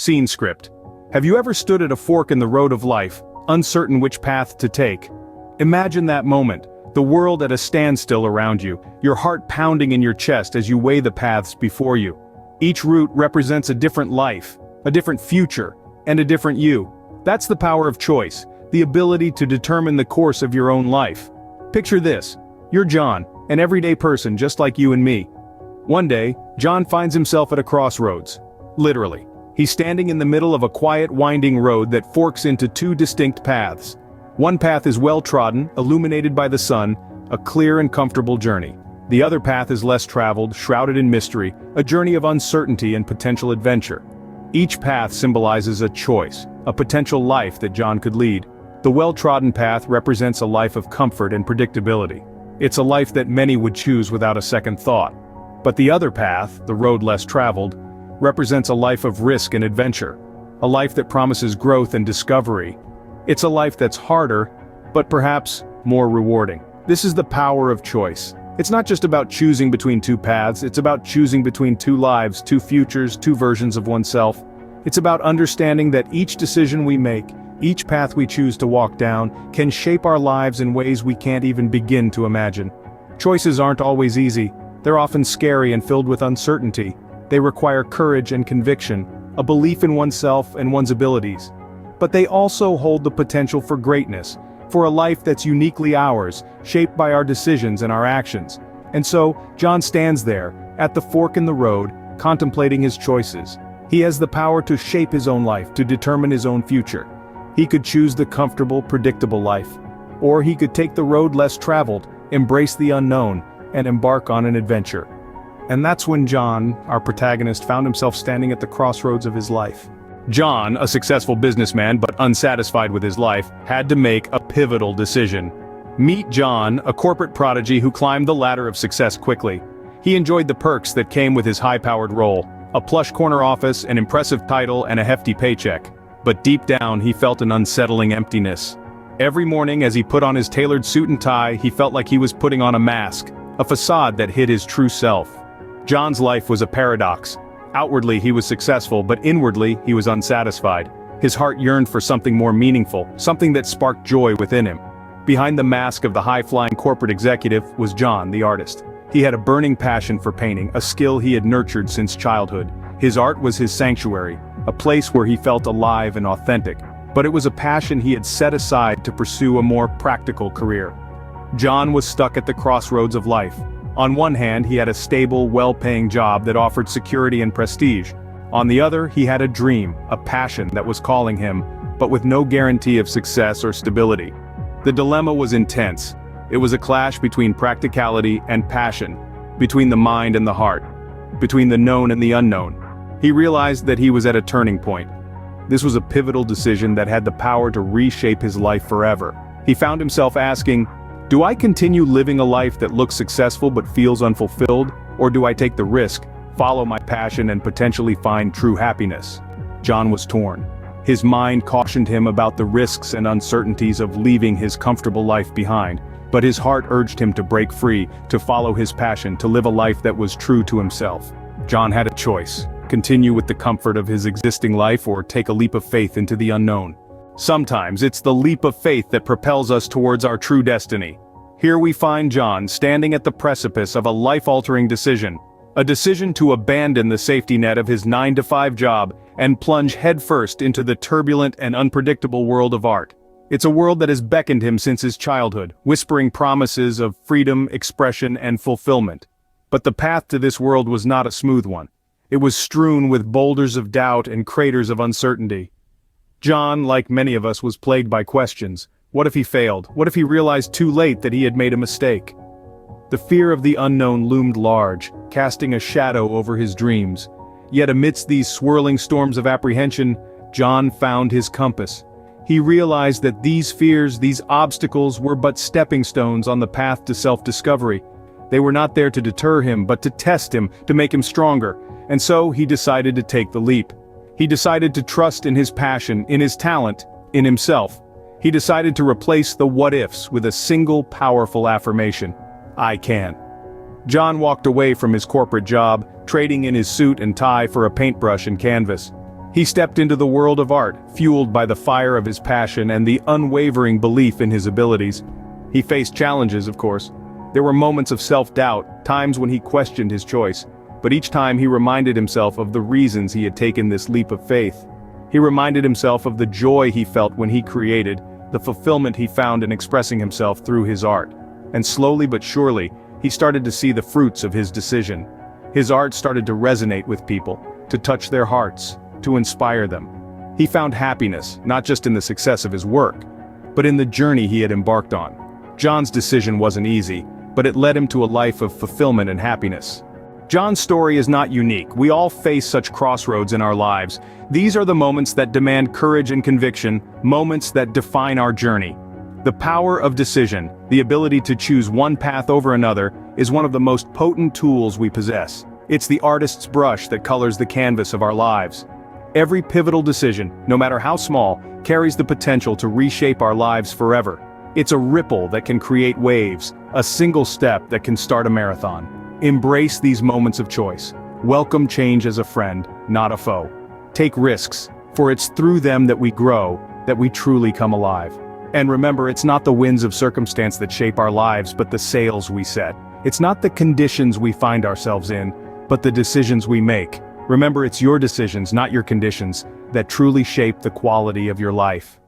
Scene script. Have you ever stood at a fork in the road of life, uncertain which path to take? Imagine that moment, the world at a standstill around you, your heart pounding in your chest as you weigh the paths before you. Each route represents a different life, a different future, and a different you. That's the power of choice, the ability to determine the course of your own life. Picture this. You're John, an everyday person just like you and me. One day, John finds himself at a crossroads. Literally. He's standing in the middle of a quiet, winding road that forks into two distinct paths. One path is well-trodden, illuminated by the sun, a clear and comfortable journey. The other path is less traveled, shrouded in mystery, a journey of uncertainty and potential adventure. Each path symbolizes a choice, a potential life that John could lead. The well-trodden path represents a life of comfort and predictability. It's a life that many would choose without a second thought. But the other path, the road less traveled, represents a life of risk and adventure. A life that promises growth and discovery. It's a life that's harder, but perhaps more rewarding. This is the power of choice. It's not just about choosing between two paths, it's about choosing between two lives, two futures, two versions of oneself. It's about understanding that each decision we make, each path we choose to walk down, can shape our lives in ways we can't even begin to imagine. Choices aren't always easy. They're often scary and filled with uncertainty. They require courage and conviction, a belief in oneself and one's abilities. But they also hold the potential for greatness, for a life that's uniquely ours, shaped by our decisions and our actions. And so, John stands there, at the fork in the road, contemplating his choices. He has the power to shape his own life, to determine his own future. He could choose the comfortable, predictable life. Or he could take the road less traveled, embrace the unknown, and embark on an adventure. And that's when John, our protagonist, found himself standing at the crossroads of his life. John, a successful businessman but unsatisfied with his life, had to make a pivotal decision. Meet John, a corporate prodigy who climbed the ladder of success quickly. He enjoyed the perks that came with his high-powered role, a plush corner office, an impressive title, and a hefty paycheck. But deep down, he felt an unsettling emptiness. Every morning as he put on his tailored suit and tie, he felt like he was putting on a mask, a facade that hid his true self. John's life was a paradox. Outwardly he was successful, but inwardly he was unsatisfied. His heart yearned for something more meaningful, something that sparked joy within him. Behind the mask of the high-flying corporate executive was John, the artist. He had a burning passion for painting, a skill he had nurtured since childhood. His art was his sanctuary, a place where he felt alive and authentic. But it was a passion he had set aside to pursue a more practical career. John was stuck at the crossroads of life. On one hand, he had a stable, well-paying job that offered security and prestige. On the other, he had a dream, a passion that was calling him, but with no guarantee of success or stability. The dilemma was intense. It was a clash between practicality and passion, between the mind and the heart, between the known and the unknown. He realized that he was at a turning point. This was a pivotal decision that had the power to reshape his life forever. He found himself asking, do I continue living a life that looks successful but feels unfulfilled, or do I take the risk, follow my passion and potentially find true happiness? John was torn. His mind cautioned him about the risks and uncertainties of leaving his comfortable life behind, but his heart urged him to break free, to follow his passion, to live a life that was true to himself. John had a choice: continue with the comfort of his existing life or take a leap of faith into the unknown. Sometimes it's the leap of faith that propels us towards our true destiny. Here we find John standing at the precipice of a life-altering decision. A decision to abandon the safety net of his 9-to-5 job and plunge headfirst into the turbulent and unpredictable world of art. It's a world that has beckoned him since his childhood, whispering promises of freedom, expression, and fulfillment. But the path to this world was not a smooth one. It was strewn with boulders of doubt and craters of uncertainty. John, like many of us, was plagued by questions. What if he failed? What if he realized too late that he had made a mistake? The fear of the unknown loomed large, casting a shadow over his dreams. Yet amidst these swirling storms of apprehension, John found his compass. He realized that these fears, these obstacles, were but stepping stones on the path to self-discovery. They were not there to deter him, but to test him, to make him stronger. And so he decided to take the leap. He decided to trust in his passion, in his talent, in himself. He decided to replace the what-ifs with a single powerful affirmation: I can. John walked away from his corporate job, trading in his suit and tie for a paintbrush and canvas. He stepped into the world of art, fueled by the fire of his passion and the unwavering belief in his abilities. He faced challenges, of course. There were moments of self-doubt, times when he questioned his choice, but each time he reminded himself of the reasons he had taken this leap of faith. He reminded himself of the joy he felt when he created, the fulfillment he found in expressing himself through his art. And slowly but surely, he started to see the fruits of his decision. His art started to resonate with people, to touch their hearts, to inspire them. He found happiness, not just in the success of his work, but in the journey he had embarked on. John's decision wasn't easy, but it led him to a life of fulfillment and happiness. John's story is not unique. We all face such crossroads in our lives. These are the moments that demand courage and conviction, moments that define our journey. The power of decision, the ability to choose one path over another, is one of the most potent tools we possess. It's the artist's brush that colors the canvas of our lives. Every pivotal decision, no matter how small, carries the potential to reshape our lives forever. It's a ripple that can create waves, a single step that can start a marathon. Embrace these moments of choice. Welcome change as a friend, not a foe. Take risks, for it's through them that we grow, that we truly come alive. And remember, it's not the winds of circumstance that shape our lives, but the sails we set. It's not the conditions we find ourselves in, but the decisions we make. Remember, it's your decisions, not your conditions, that truly shape the quality of your life.